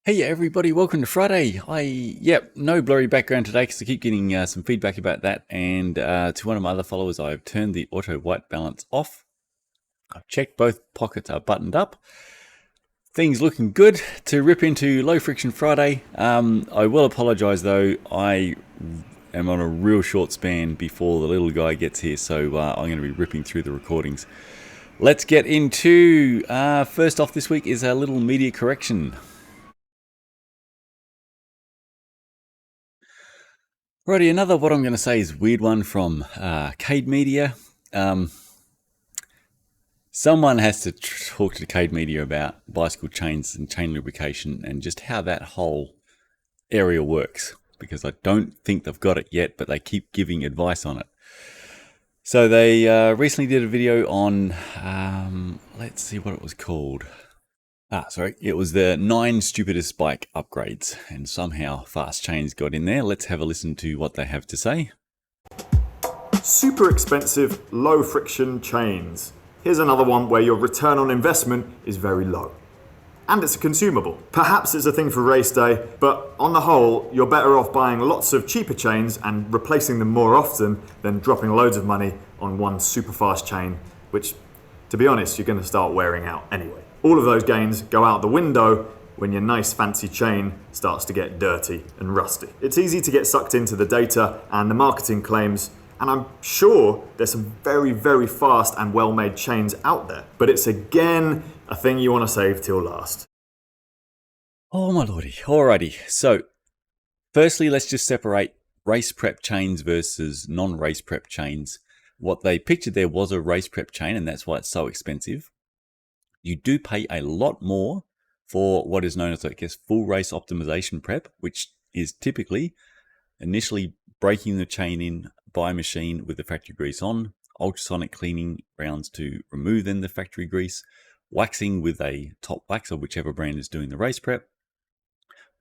Hey everybody, welcome to Friday. No blurry background today because I keep getting some feedback about that. And to one of my other followers, I've turned the auto white balance off. I've checked both pockets are buttoned up. Things looking good to rip into low friction Friday. I will apologize though. I am on a real short span before the little guy gets here, so I'm going to be ripping through the recordings. Let's get into, first off this week is a little media correction. Righty, another what I'm going to say is weird one from Cade Media. Someone has to talk to Cade Media about bicycle chains and chain lubrication and just how that whole area works, because I don't think they've got it yet, but they keep giving advice on it. So they recently did a video on, let's see what it was called. It was the 9 stupidest bike upgrades, and somehow fast chains got in there. Let's have a listen to what they have to say. Super expensive, low friction chains. Here's another one where your return on investment is very low. And it's a consumable. Perhaps it's a thing for race day, but on the whole, you're better off buying lots of cheaper chains and replacing them more often than dropping loads of money on one super fast chain, which, to be honest, you're going to start wearing out anyway. All of those gains go out the window when your nice fancy chain starts to get dirty and rusty. It's easy to get sucked into the data and the marketing claims, and I'm sure there's some very, very fast and well-made chains out there, but it's again a thing you want to save till last. Oh my lordy. Alrighty. So, firstly, let's just separate race prep chains versus non-race prep chains. What they pictured there was a race prep chain, and that's why it's so expensive. You do pay a lot more for what is known as, full race optimization prep, which is typically initially breaking the chain in by machine with the factory grease on, ultrasonic cleaning rounds to remove then the factory grease, waxing with a top wax of whichever brand is doing the race prep,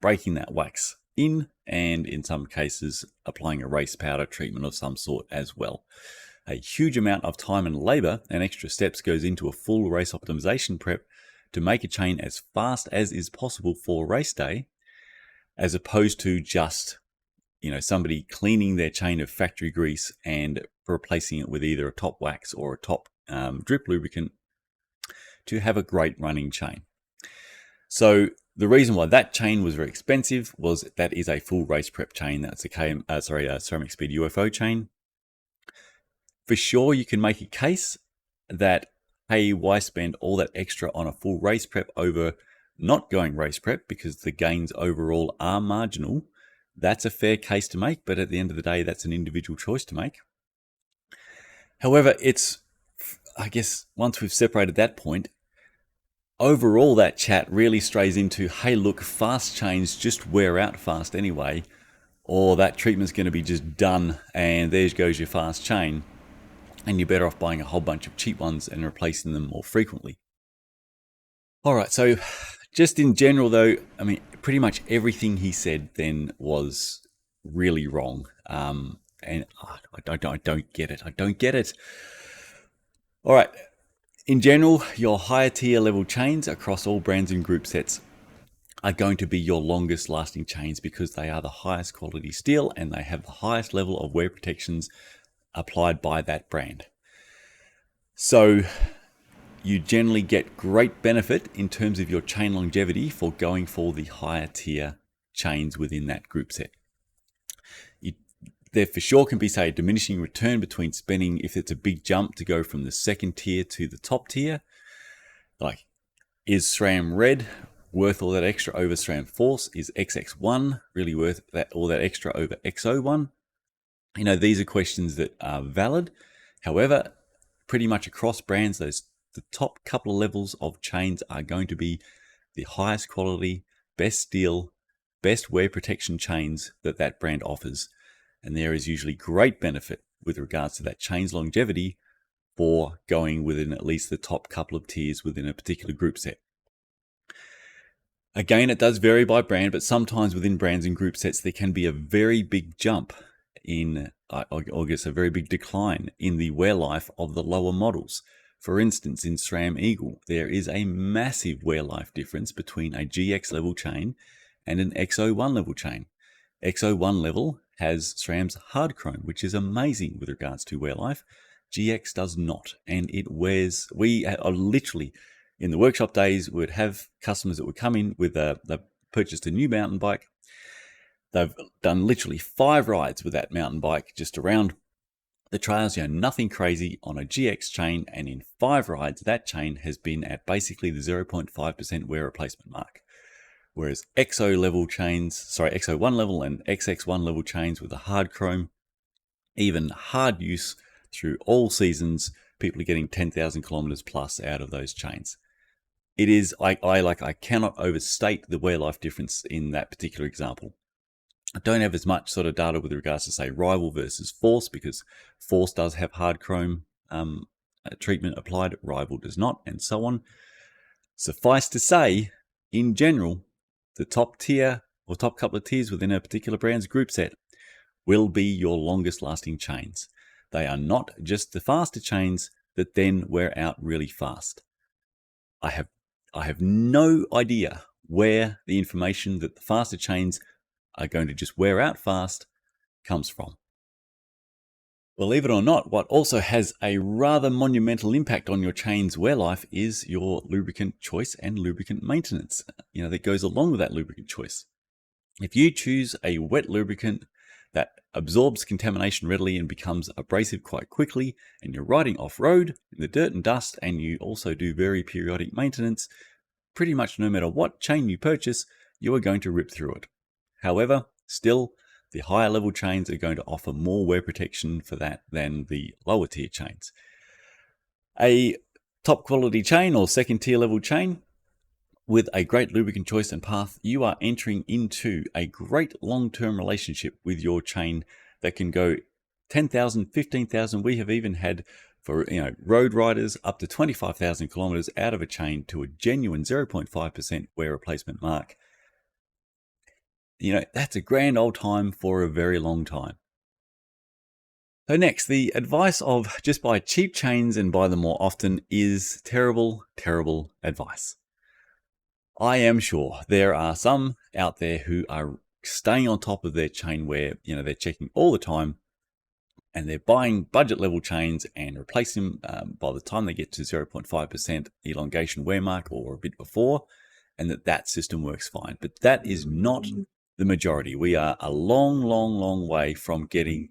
breaking that wax in, and in some cases applying a race powder treatment of some sort as well. A huge amount of time and labor and extra steps goes into a full race optimization prep to make a chain as fast as is possible for race day, as opposed to just, somebody cleaning their chain of factory grease and replacing it with either a top wax or a top drip lubricant to have a great running chain. So the reason why that chain was very expensive was that is a full race prep chain. That's a Ceramic Speed UFO chain. For sure, you can make a case that, hey, why spend all that extra on a full race prep over not going race prep because the gains overall are marginal. That's a fair case to make, but at the end of the day, that's an individual choice to make. However, once we've separated that point, overall that chat really strays into, hey, look, fast chains just wear out fast anyway, or that treatment's going to be just done and there goes your fast chain. And you're better off buying a whole bunch of cheap ones and replacing them more frequently. All right, so just in general though, pretty much everything he said then was really wrong. And I don't get it. I don't get it. All right, in general, your higher tier level chains across all brands and group sets are going to be your longest lasting chains because they are the highest quality steel and they have the highest level of wear protections applied by that brand. So you generally get great benefit in terms of your chain longevity for going for the higher tier chains within that group set. There for sure can be, say, a diminishing return between spending, if it's a big jump to go from the second tier to the top tier. Like, is SRAM Red worth all that extra over SRAM Force? Is XX1 really worth all that extra over XO1? These are questions that are valid. However, pretty much across brands, the top couple of levels of chains are going to be the highest quality, best steel, best wear protection chains that brand offers. And there is usually great benefit with regards to that chain's longevity for going within at least the top couple of tiers within a particular group set. Again, it does vary by brand, but sometimes within brands and group sets, there can be a very big jump in, a very big decline in the wear life of the lower models. For instance, in SRAM Eagle, there is a massive wear life difference between a GX level chain and an XO1 level chain. XO1 level has SRAM's hard chrome, which is amazing with regards to wear life. GX does not, and it wears. We are literally in the workshop days would have customers that would come in with they've purchased a new mountain bike. They've done literally 5 rides with that mountain bike just around the trails, nothing crazy on a GX chain, and in 5 rides, that chain has been at basically the 0.5% wear replacement mark. Whereas XO level chains, XO1 level and XX1 level chains with the hard chrome, even hard use through all seasons, people are getting 10,000 kilometers plus out of those chains. It is, I cannot overstate the wear life difference in that particular example. I don't have as much sort of data with regards to, say, Rival versus Force, because Force does have hard chrome treatment applied, Rival does not, and so on. Suffice to say, in general, the top tier or top couple of tiers within a particular brand's group set will be your longest lasting chains. They are not just the faster chains that then wear out really fast. I have no idea where the information that the faster chains are going to just wear out fast comes from. Believe it or not, what also has a rather monumental impact on your chain's wear life is your lubricant choice and lubricant maintenance. That goes along with that lubricant choice. If you choose a wet lubricant that absorbs contamination readily and becomes abrasive quite quickly, and you're riding off-road in the dirt and dust, and you also do very periodic maintenance, pretty much no matter what chain you purchase, you are going to rip through it. However, still, the higher level chains are going to offer more wear protection for that than the lower tier chains. A top quality chain or second tier level chain with a great lubricant choice and path, you are entering into a great long-term relationship with your chain that can go 10,000, 15,000. We have even had for road riders up to 25,000 kilometers out of a chain to a genuine 0.5% wear replacement mark. That's a grand old time for a very long time. So next, the advice of just buy cheap chains and buy them more often is terrible, terrible advice. I am sure there are some out there who are staying on top of their chain wear. They're checking all the time, and they're buying budget level chains and replacing them by the time they get to 0.5% elongation wear mark or a bit before, and that system works fine. But that is not the majority. We are a long, long, long way from getting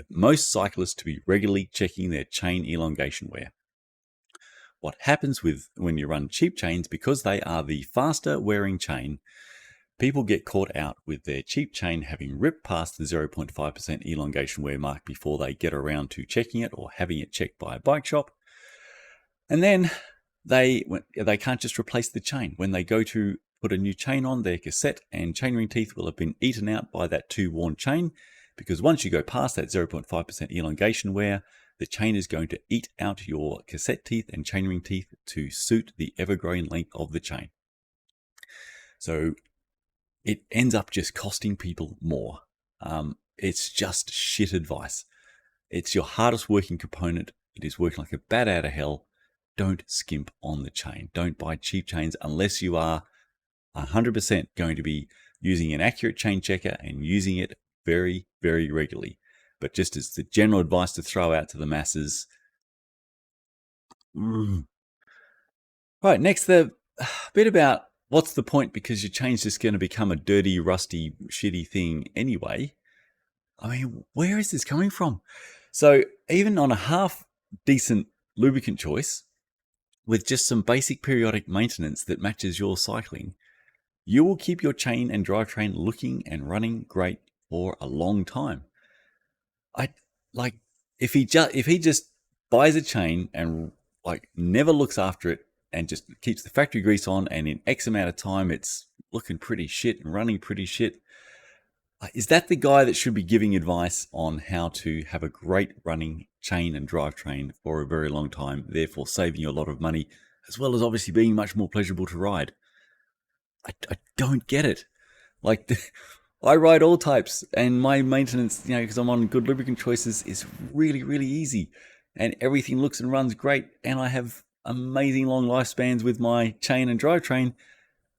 most cyclists to be regularly checking their chain elongation wear. What happens when you run cheap chains, because they are the faster wearing chain, people get caught out with their cheap chain having ripped past the 0.5% elongation wear mark before they get around to checking it or having it checked by a bike shop. And then they can't just replace the chain. When they go to put a new chain on, their cassette and chainring teeth will have been eaten out by that too worn chain, because once you go past that 0.5% elongation wear, the chain is going to eat out your cassette teeth and chainring teeth to suit the ever-growing length of the chain. So it ends up just costing people more. It's just shit advice. It's your hardest working component. It is working like a bat out of hell. Don't skimp on the chain. Don't buy cheap chains unless you are 100% going to be using an accurate chain checker and using it very, very regularly. But just as the general advice to throw out to the masses. Right, next, the bit about what's the point, because your chain's just going to become a dirty, rusty, shitty thing anyway. I mean, where is this coming from? So even on a half decent lubricant choice, with just some basic periodic maintenance that matches your cycling, you will keep your chain and drivetrain looking and running great for a long time. If he just buys a chain and never looks after it and just keeps the factory grease on, and in X amount of time it's looking pretty shit and running pretty shit, is that the guy that should be giving advice on how to have a great running chain and drivetrain for a very long time, therefore saving you a lot of money, as well as obviously being much more pleasurable to ride? I don't get it. I ride all types, and my maintenance, because I'm on good lubricant choices, is really, really easy. and everything looks and runs great, and I have amazing long lifespans with my chain and drivetrain,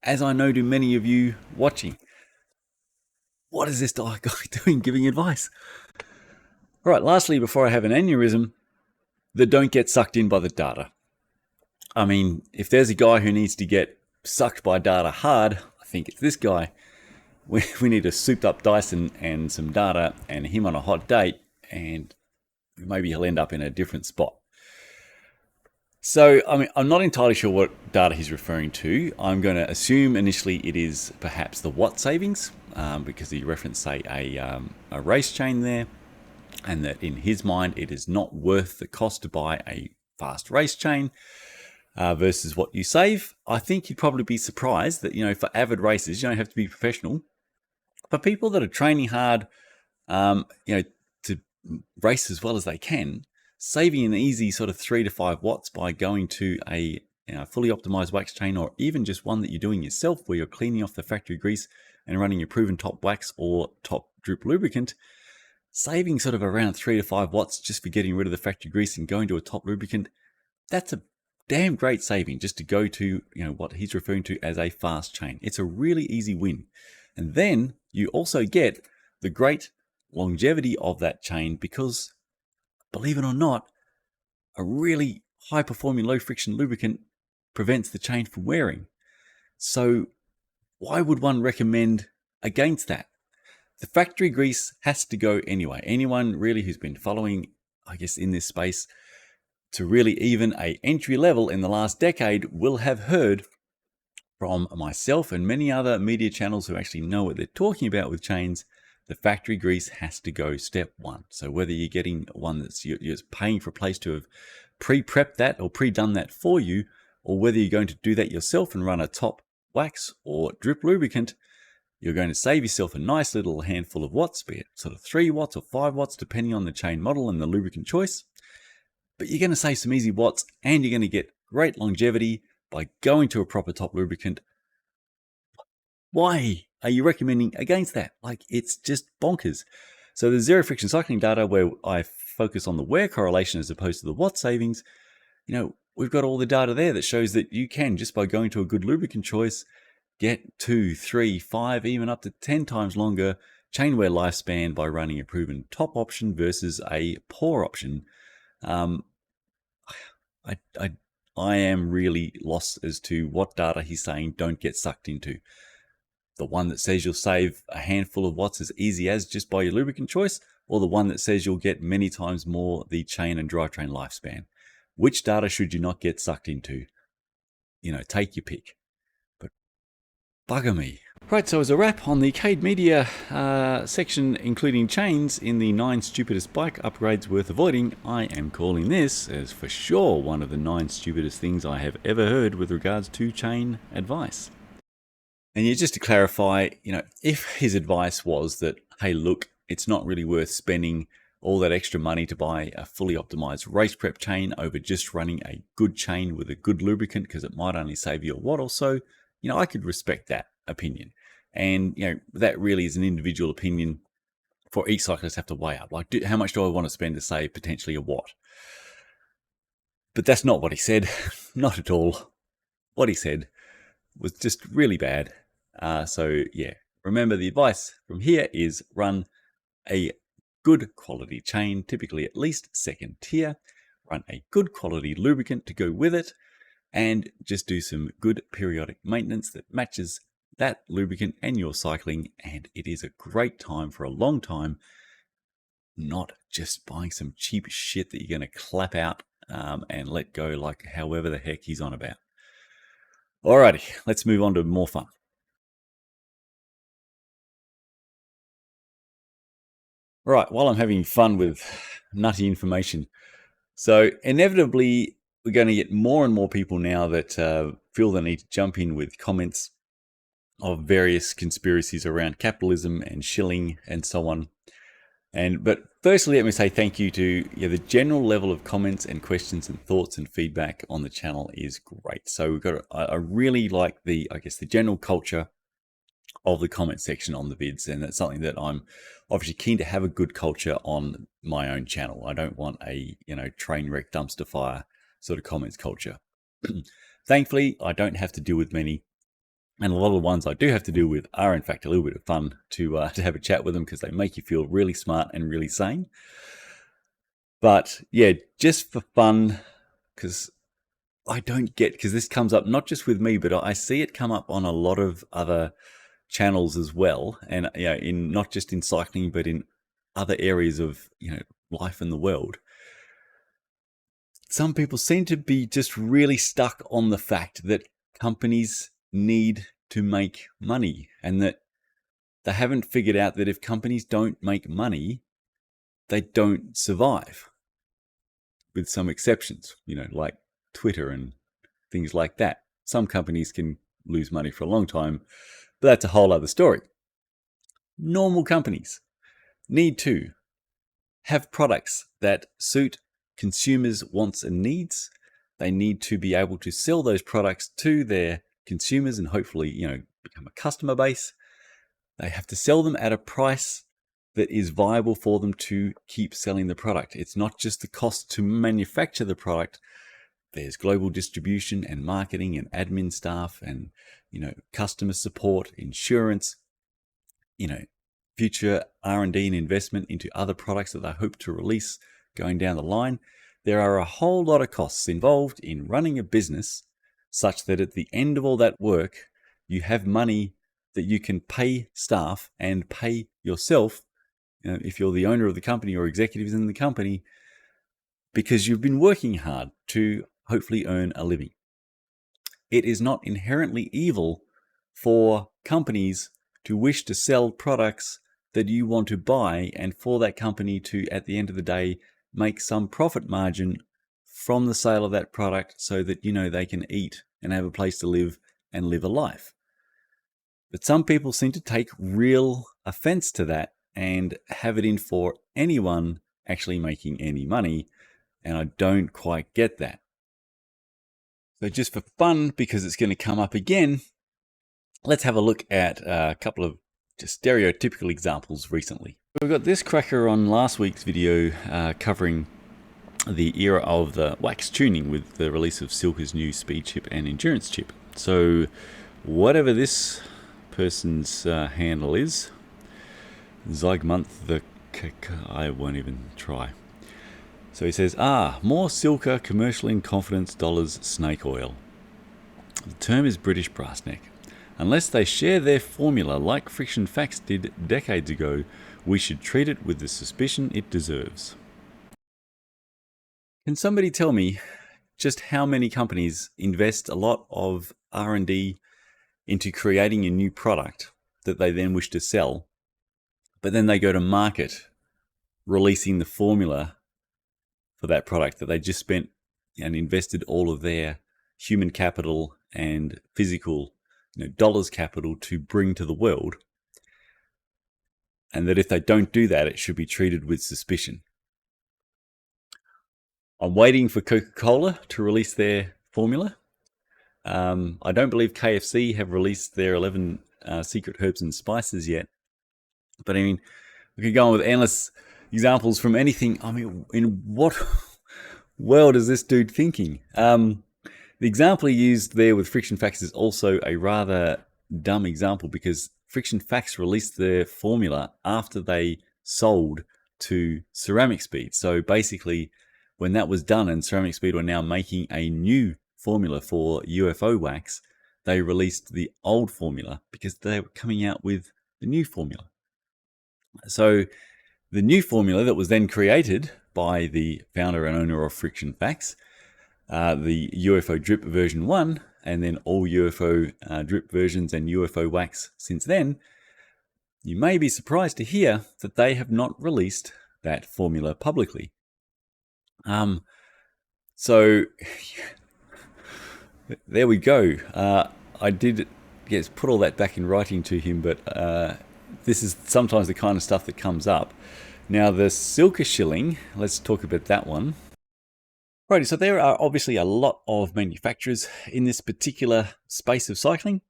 as I know do many of you watching. What is this guy doing giving advice? All right, lastly, before I have an aneurysm, that don't get sucked in by the data. I mean, if there's a guy who needs to get sucked by data hard, I think it's this guy. We need a souped up Dyson and some data and him on a hot date, and maybe he'll end up in a different spot. So, I mean, I'm not entirely sure what data he's referring to. I'm going to assume initially it is perhaps the watt savings, because he referenced, say, a race chain there, and that in his mind it is not worth the cost to buy a fast race chain versus what you save. I think you'd probably be surprised that, for avid racers, you don't have to be professional. But people that are training hard, to race as well as they can, saving an easy sort of 3 to 5 watts by going to a fully optimized wax chain, or even just one that you're doing yourself where you're cleaning off the factory grease and running your proven top wax or top drip lubricant, saving sort of around 3 to 5 watts just for getting rid of the factory grease and going to a top lubricant, that's a damn great saving just to go to what he's referring to as a fast chain. It's a really easy win. And then you also get the great longevity of that chain because, believe it or not, a really high performing low friction lubricant prevents the chain from wearing. So why would one recommend against that? The factory grease has to go anyway. Anyone really who's been following, I guess, in this space to really even a entry level in the last decade will have heard from myself and many other media channels who actually know what they're talking about with chains. The factory grease has to go step one. So whether you're getting one that's you're paying for a place to have pre-prepped that or pre-done that for you, or whether you're going to do that yourself and run a top wax or drip lubricant, you're going to save yourself a nice little handful of watts, be it sort of 3 watts or 5 watts, depending on the chain model and the lubricant choice. But you're going to save some easy watts, and you're going to get great longevity by going to a proper top lubricant. Why are you recommending against that? Like, it's just bonkers. So the zero friction cycling data, where I focus on the wear correlation as opposed to the watt savings, we've got all the data there that shows that you can, just by going to a good lubricant choice, get 2, 3, 5, even up to 10 times longer chain wear lifespan by running a proven top option versus a poor option. I am really lost as to what data he's saying don't get sucked into. The one that says you'll save a handful of watts as easy as just by your lubricant choice, or the one that says you'll get many times more the chain and drivetrain lifespan. Which data should you not get sucked into? Take your pick. But bugger me. Right, so as a wrap on the Cade Media section, including chains in the 9 stupidest bike upgrades worth avoiding, I am calling this as for sure one of the 9 stupidest things I have ever heard with regards to chain advice. And just to clarify, if his advice was that, hey, look, it's not really worth spending all that extra money to buy a fully optimized race prep chain over just running a good chain with a good lubricant because it might only save you a watt or so, I could respect that opinion. And, that really is an individual opinion for each cyclist have to weigh up. Like, how much do I want to spend to save potentially a watt? But that's not what he said. Not at all. What he said was just really bad. So yeah, remember the advice from here is run a good quality chain, typically at least second tier, run a good quality lubricant to go with it, and just do some good periodic maintenance that matches that lubricant and your cycling, and it is a great time for a long time, not just buying some cheap shit that you're going to clap out and let go like however the heck he's on about. Alrighty, let's move on to more fun. Right, while I'm having fun with nutty information, so inevitably we're going to get more and more people now that feel the need to jump in with comments of various conspiracies around capitalism and shilling and so on. But firstly, let me say thank you to the general level of comments and questions and thoughts and feedback on the channel is great. So we've got I really like the general culture of the comment section on the vids, and that's something that I'm obviously keen to have a good culture on my own channel. I don't want a train wreck dumpster fire sort of comments culture. Thankfully, I don't have to deal with many, and a lot of the ones I do have to deal with are in fact a little bit of fun to have a chat with them, because they make you feel really smart and really sane. But yeah, just for fun, because I don't get, because this comes up not just with me, but I see it come up on a lot of other channels as well, and in not just in cycling, but in other areas of life in the world. Some people seem to be just really stuck on the fact that companies need to make money, and that they haven't figured out that if companies don't make money, they don't survive, with some exceptions, like Twitter and things like that. Some companies can lose money for a long time, but that's a whole other story. Normal companies need to have products that suit consumers' wants and needs. They need to be able to sell those products to their consumers and hopefully, become a customer base. They have to sell them at a price that is viable for them to keep selling the product. It's not just the cost to manufacture the product. There's global distribution and marketing and admin staff and, customer support, insurance, future R&D and investment into other products that they hope to release going down the line. There are a whole lot of costs involved in running a business, such that at the end of all that work, you have money that you can pay staff and pay yourself, if you're the owner of the company or executives in the company, because you've been working hard to hopefully earn a living. It is not inherently evil for companies to wish to sell products that you want to buy, and for that company to, at the end of the day, make some profit margin from the sale of that product, so that they can eat and have a place to live and live a life. But some people seem to take real offense to that and have it in for anyone actually making any money, and I don't quite get that. So just for fun, because it's going to come up again, let's have a look at a couple of just stereotypical examples recently. We've got this cracker on last week's video covering the era of the wax tuning with the release of Silka's new speed chip and endurance chip. So whatever this person's handle is, Zygmunt the I won't even try. So he says, more Silka commercial in confidence dollars snake oil. The term is British brassneck. Unless they share their formula like Friction Facts did decades ago, we should treat it with the suspicion it deserves. Can somebody tell me just how many companies invest a lot of R&D into creating a new product that they then wish to sell, but then they go to market releasing the formula for that product that they just spent and invested all of their human capital and physical dollars capital to bring to the world, and that if they don't do that, it should be treated with suspicion? I'm waiting for Coca-Cola to release their formula. I don't believe KFC have released their 11 secret herbs and spices yet. But I mean, we could go on with endless examples from anything. I mean, in what world is this dude thinking? The example he used there with Friction Facts is also a rather dumb example, because Friction Facts released their formula after they sold to Ceramic Speed. So basically, when that was done and Ceramic Speed were now making a new formula for UFO wax, they released the old formula because they were coming out with the new formula. So the new formula that was then created by the founder and owner of Friction Facts, the UFO drip version 1, and then all UFO drip versions and UFO wax since then, you may be surprised to hear that they have not released that formula publicly. So there we go. I did put all that back in writing to him, but this is sometimes the kind of stuff that comes up. Now the Silka shilling, let's talk about that one. Righty, so there are obviously a lot of manufacturers in this particular space of cycling,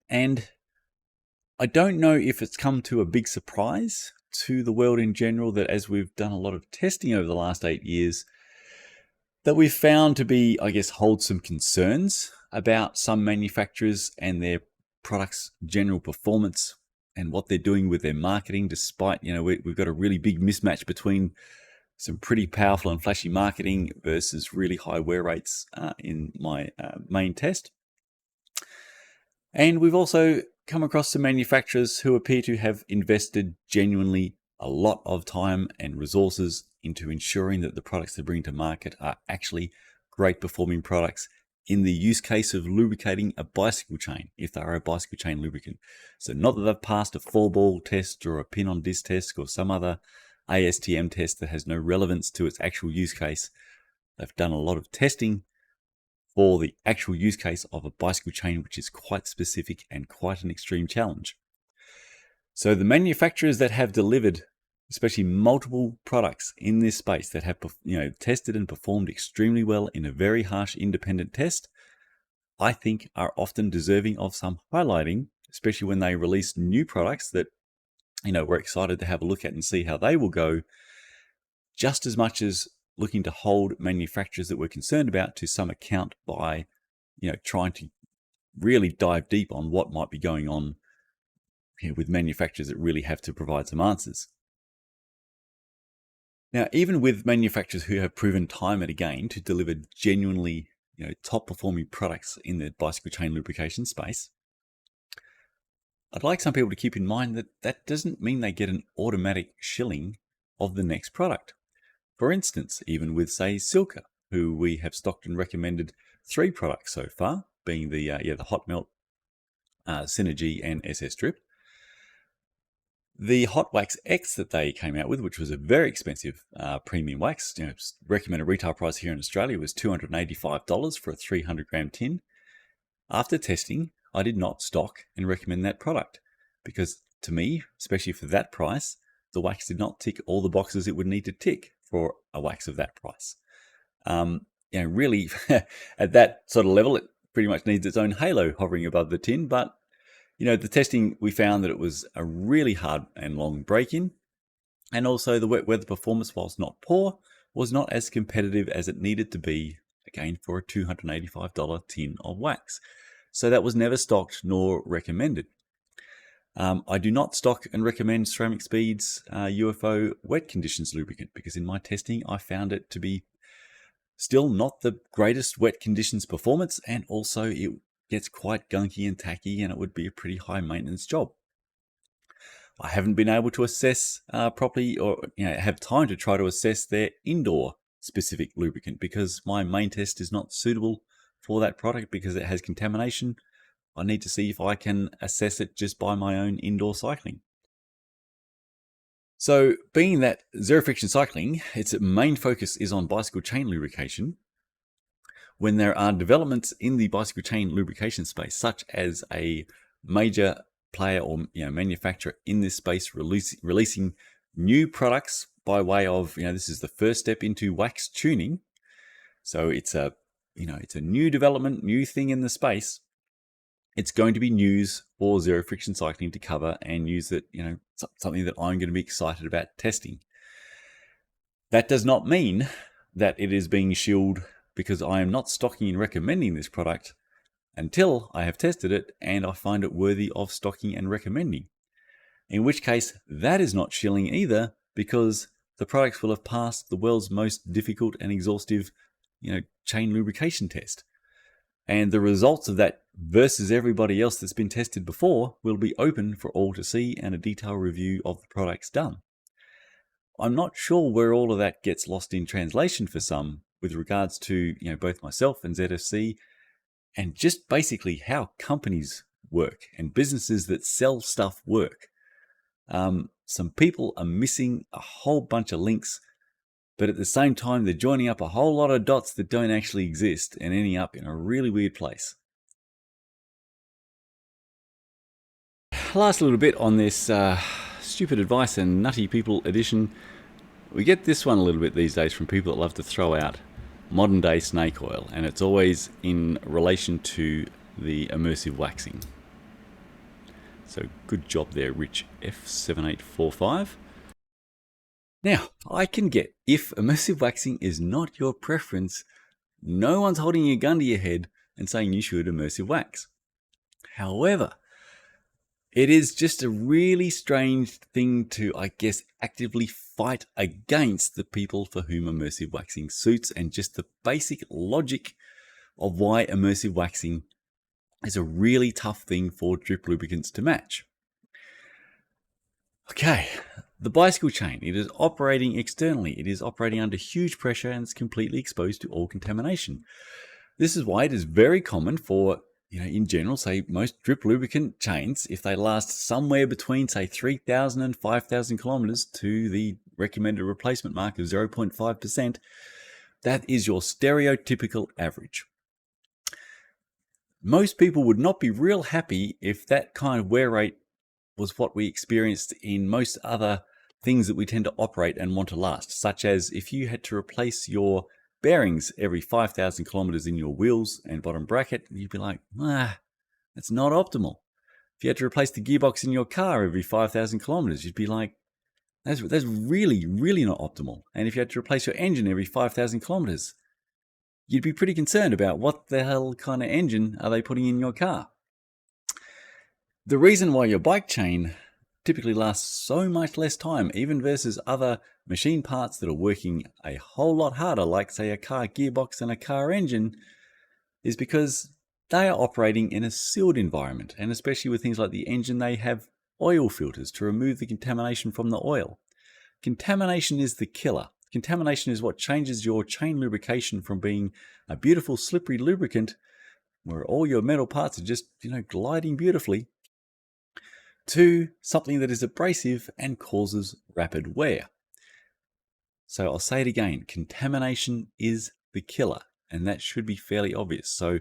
and I don't know if it's come to a big surprise to the world in general that as we've done a lot of testing over the last 8 years, that we've found to be, I guess, hold some concerns about some manufacturers and their products' general performance and what they're doing with their marketing, despite, we've got a really big mismatch between some pretty powerful and flashy marketing versus really high wear rates in my main test. And we've also come across some manufacturers who appear to have invested genuinely a lot of time and resources into ensuring that the products they bring to market are actually great performing products in the use case of lubricating a bicycle chain, if they are a bicycle chain lubricant. So not that they've passed a 4-ball test or a pin on disc test or some other ASTM test that has no relevance to its actual use case. They've done a lot of testing for the actual use case of a bicycle chain, which is quite specific and quite an extreme challenge. So the manufacturers that have delivered, especially multiple products in this space that have tested and performed extremely well in a very harsh independent test, I think are often deserving of some highlighting, especially when they release new products that we're excited to have a look at and see how they will go, just as much as looking to hold manufacturers that we're concerned about to some account by, trying to really dive deep on what might be going on with manufacturers that really have to provide some answers. Now, even with manufacturers who have proven time and again to deliver genuinely, top performing products in the bicycle chain lubrication space, I'd like some people to keep in mind that that doesn't mean they get an automatic shilling of the next product. For instance, even with, say, Silka, who we have stocked and recommended 3 products so far, being the Hot Melt, Synergy, and SS Strip. The Hot Wax X that they came out with, which was a very expensive premium wax, recommended retail price here in Australia was $285 for a 300-gram tin. After testing, I did not stock and recommend that product because, to me, especially for that price, the wax did not tick all the boxes it would need to tick for a wax of that price. Really, at that sort of level, it pretty much needs its own halo hovering above the tin. But, the testing, we found that it was a really hard and long break-in. And also the wet weather performance, whilst not poor, was not as competitive as it needed to be, again, for a $285 tin of wax. So that was never stocked nor recommended. I do not stock and recommend Ceramic Speed's UFO wet conditions lubricant because in my testing I found it to be still not the greatest wet conditions performance, and also it gets quite gunky and tacky and it would be a pretty high maintenance job. I haven't been able to assess properly or have time to try to assess their indoor specific lubricant because my main test is not suitable for that product because it has contamination. I need to see if I can assess it just by my own indoor cycling. So being that zero friction cycling, its main focus is on bicycle chain lubrication, when there are developments in the bicycle chain lubrication space, such as a major player or manufacturer in this space releasing new products by way of, this is the first step into wax tuning. So it's a new development, new thing in the space. It's going to be news for zero friction cycling to cover and use that, something that I'm going to be excited about testing. That does not mean that it is being shielded because I am not stocking and recommending this product until I have tested it and I find it worthy of stocking and recommending. In which case, that is not shilling either because the products will have passed the world's most difficult and exhaustive, chain lubrication test. And the results of that versus everybody else that's been tested before will be open for all to see and a detailed review of the products done. I'm not sure where all of that gets lost in translation for some with regards to both myself and ZFC and just basically how companies work and businesses that sell stuff work. Some people are missing a whole bunch of links, but at the same time, they're joining up a whole lot of dots that don't actually exist and ending up in a really weird place. Last little bit on this stupid advice and nutty people edition. We get this one a little bit these days from people that love to throw out modern day snake oil, and it's always in relation to the immersive waxing. So good job there, Rich F7845. Now, I can get, if immersive waxing is not your preference, no one's holding a gun to your head and saying you should immersive wax. However, it is just a really strange thing to, I guess, actively fight against the people for whom immersive waxing suits, and just the basic logic of why immersive waxing is a really tough thing for drip lubricants to match. Okay, the bicycle chain, it is operating externally. It is operating under huge pressure and it's completely exposed to all contamination. This is why it is very common for, in general, say most drip lubricant chains, if they last somewhere between, say, 3,000 and 5,000 kilometers to the recommended replacement mark of 0.5%, that is your stereotypical average. Most people would not be real happy if that kind of wear rate was what we experienced in most other things that we tend to operate and want to last, such as if you had to replace your bearings every 5,000 kilometers in your wheels and bottom bracket, you'd be like, that's not optimal. If you had to replace the gearbox in your car every 5,000 kilometers, you'd be like, that's really, really not optimal. And if you had to replace your engine every 5,000 kilometers, you'd be pretty concerned about what the hell kind of engine are they putting in your car. The reason why your bike chain typically lasts so much less time, even versus other machine parts that are working a whole lot harder, like say a car gearbox and a car engine, is because they are operating in a sealed environment. And especially with things like the engine, they have oil filters to remove the contamination from the oil. Contamination is the killer. Contamination is what changes your chain lubrication from being a beautiful slippery lubricant where all your metal parts are just, gliding beautifully, to something that is abrasive and causes rapid wear. So I'll say it again, contamination is the killer, and that should be fairly obvious. So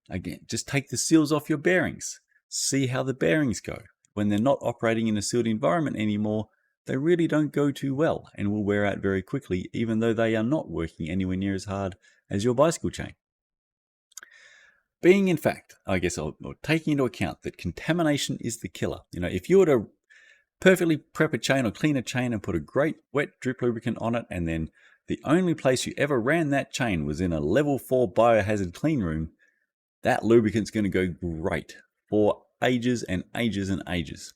again, just take the seals off your bearings. See how the bearings go. When they're not operating in a sealed environment anymore, they really don't go too well and will wear out very quickly, even though they are not working anywhere near as hard as your bicycle chain. Being in fact, I guess, or taking into account that contamination is the killer. If you were to perfectly prep a chain or clean a chain and put a great wet drip lubricant on it, and then the only place you ever ran that chain was in a level 4 biohazard clean room, that lubricant's going to go great for ages and ages and ages.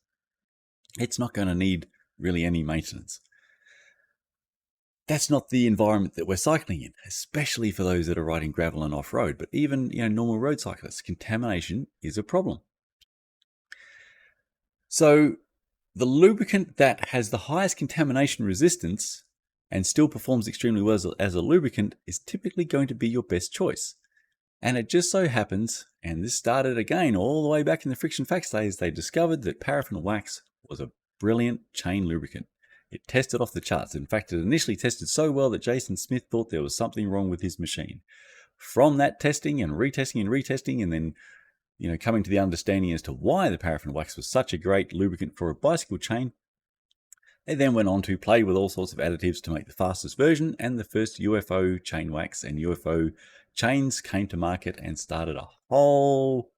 It's not going to need really any maintenance. That's not the environment that we're cycling in, especially for those that are riding gravel and off-road. But even normal road cyclists, contamination is a problem. So the lubricant that has the highest contamination resistance and still performs extremely well as a lubricant is typically going to be your best choice. And it just so happens, and this started again all the way back in the friction facts days, they discovered that paraffin wax was a brilliant chain lubricant. It tested off the charts. In fact, it initially tested so well that Jason Smith thought there was something wrong with his machine. From that testing and retesting, and then coming to the understanding as to why the paraffin wax was such a great lubricant for a bicycle chain, they then went on to play with all sorts of additives to make the fastest version, and the first UFO chain wax and UFO chains came to market and started a whole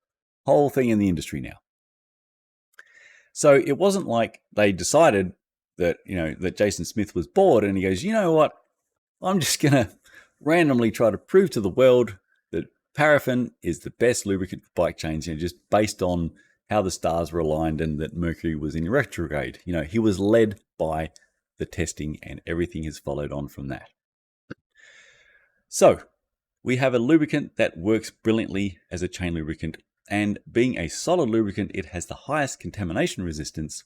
thing in the industry now. So it wasn't like they decided that, that Jason Smith was bored and he goes, you know what, I'm just going to randomly try to prove to the world that paraffin is the best lubricant for bike chains, just based on how the stars were aligned and that Mercury was in retrograde. He was led by the testing and everything has followed on from that. So we have a lubricant that works brilliantly as a chain lubricant, and being a solid lubricant, it has the highest contamination resistance.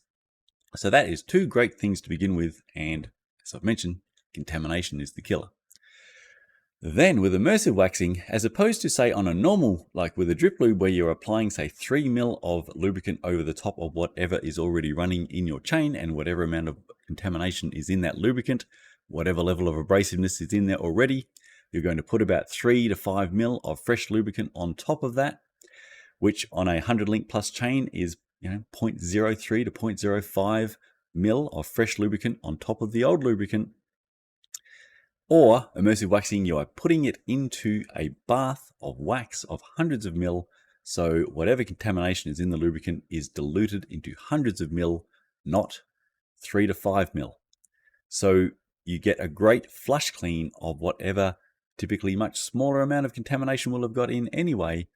So that is two great things to begin with, and as I've mentioned, contamination is the killer. Then with immersive waxing, as opposed to say on a normal, like with a drip lube where you're applying say 3 mil of lubricant over the top of whatever is already running in your chain, and whatever amount of contamination is in that lubricant, whatever level of abrasiveness is in there already, you're going to put about 3 to 5 mil of fresh lubricant on top of that, which on a 100 link plus chain is 0.03 to 0.05 mil of fresh lubricant on top of the old lubricant. Or immersive waxing, you are putting it into a bath of wax of hundreds of mil So whatever contamination is in the lubricant is diluted into hundreds of mil, not 3 to 5 mil. So you get a great flush clean of whatever typically much smaller amount of contamination will have got in anyway,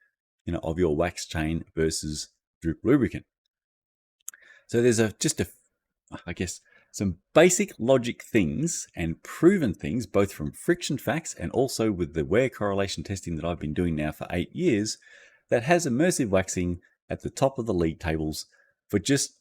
of your wax chain versus drip lubricant. So there's I guess, some basic logic things and proven things, both from friction facts and also with the wear correlation testing that I've been doing now for 8 years, that has immersive waxing at the top of the league tables for just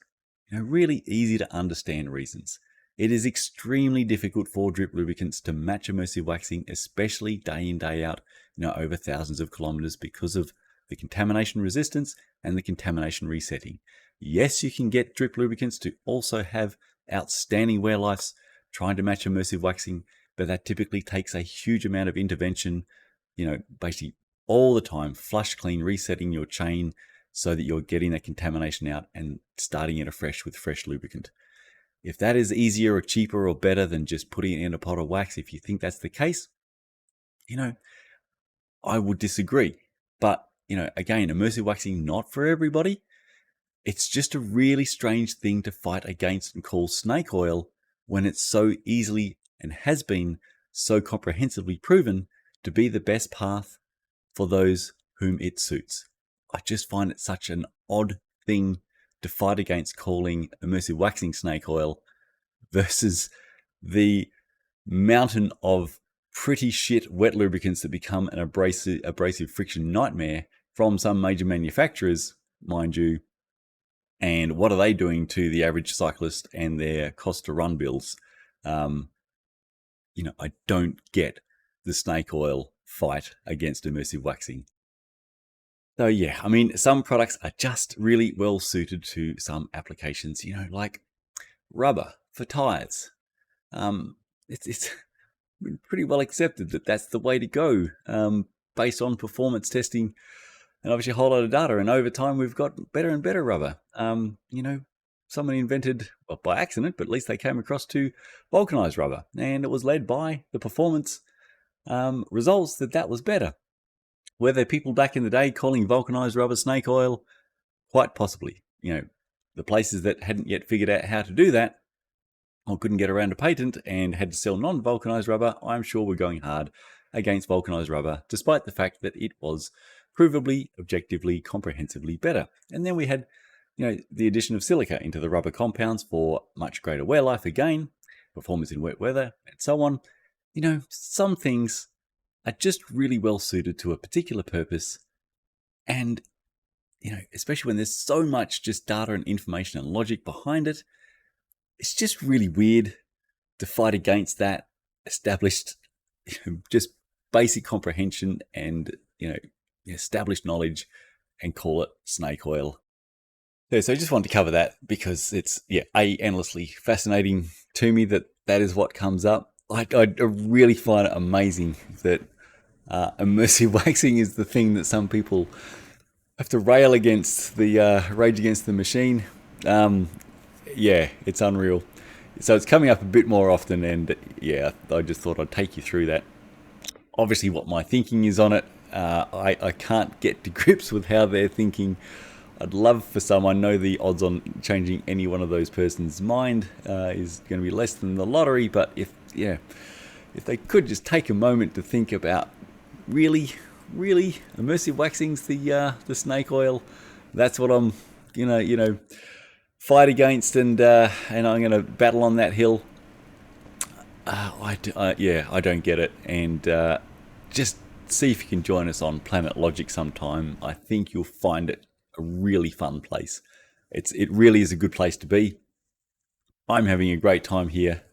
really easy to understand reasons. It is extremely difficult for drip lubricants to match immersive waxing, especially day in, day out, over thousands of kilometers, because of the contamination resistance and the contamination resetting. Yes, you can get drip lubricants to also have outstanding wear lives trying to match immersive waxing, but that typically takes a huge amount of intervention, basically all the time, flush clean, resetting your chain so that you're getting that contamination out and starting it afresh with fresh lubricant. If that is easier or cheaper or better than just putting it in a pot of wax, if you think that's the case, I would disagree. But, again, immersive waxing, not for everybody. It's just a really strange thing to fight against and call snake oil when it's so easily and has been so comprehensively proven to be the best path for those whom it suits. I just find it such an odd thing to fight against calling immersive waxing snake oil versus the mountain of pretty shit wet lubricants that become an abrasive friction nightmare from some major manufacturers, mind you. And what are they doing to the average cyclist and their cost to run bills? I don't get the snake oil fight against immersive waxing. So yeah, some products are just really well suited to some applications, like rubber for tires. It's pretty well accepted that that's the way to go, based on performance testing and obviously a whole lot of data. And over time, we've got better and better rubber. Someone invented, well, by accident, but at least they came across to vulcanized rubber, and it was led by the performance results that was better. Were there people back in the day calling vulcanized rubber snake oil? Quite possibly. The places that hadn't yet figured out how to do that or couldn't get around a patent and had to sell non-vulcanized rubber, I'm sure were going hard against vulcanized rubber, despite the fact that it was provably, objectively, comprehensively better. And then we had, the addition of silica into the rubber compounds for much greater wear life again, performance in wet weather, and so on. Some things are just really well suited to a particular purpose. And, especially when there's so much just data and information and logic behind it, it's just really weird to fight against that established, just basic comprehension and, established knowledge and call it snake oil. So I just wanted to cover that because it's, endlessly fascinating to me that is what comes up. I really find it amazing that immersive waxing is the thing that some people have to rail against, the rage against the machine. It's unreal. So it's coming up a bit more often, and I just thought I'd take you through that. Obviously, what my thinking is on it, I can't get to grips with how they're thinking. I'd love for some. I know the odds on changing any one of those person's mind is going to be less than the lottery, but if they could just take a moment to think about really immersive waxing's the snake oil. That's what I'm fight against, and I'm going to battle on that hill. I don't get it, and just see if you can join us on Planet Logic sometime. I think you'll find it a really fun place. It really is a good place to be. I'm having a great time here.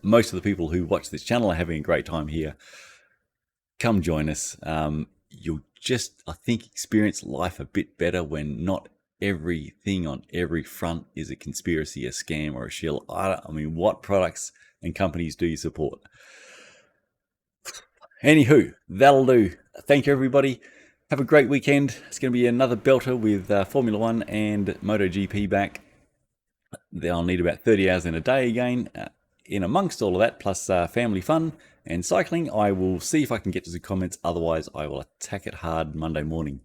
Most of the people who watch this channel are having a great time here. Come join us. You'll just, I think, experience life a bit better when not everything on every front is a conspiracy, a scam, or a shill. What products and companies do you support? Anywho, that'll do. Thank you, everybody. Have a great weekend. It's going to be another belter with Formula One and MotoGP back. I'll need about 30 hours in a day again. In amongst all of that, plus family fun and cycling, I will see if I can get to the comments. Otherwise, I will attack it hard Monday morning.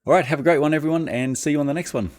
All right, have a great one, everyone, and see you on the next one.